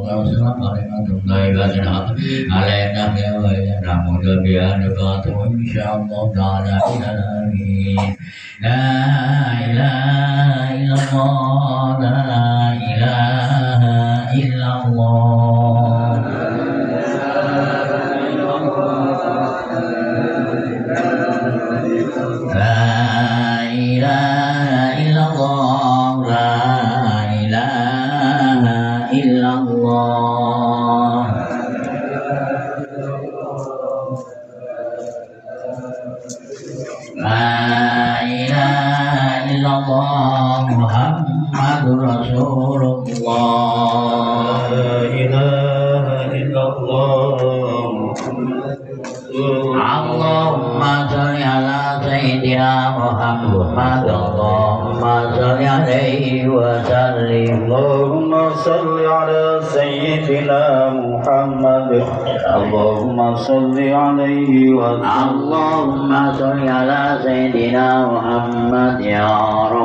wasallam kalimatun thayyibatun alaina wa ala mudabbiyatu insyaallah ta'ala amin. La ilaha illallah, la ilaha illallah. La ilaha illallah, la ilaha illallah. La ilaha illallah Muhammadur Rasulullah. La ilaha illallah Allahumma sholli ala sayyidina Muhammad. Allahumma sholli alaihi wa sallim. Allahumma salli ala sayyidina Muhammad. Allahumma salli alaihi wa sallim. Allahumma sholli ala sayyidina Muhammad ya Rabb.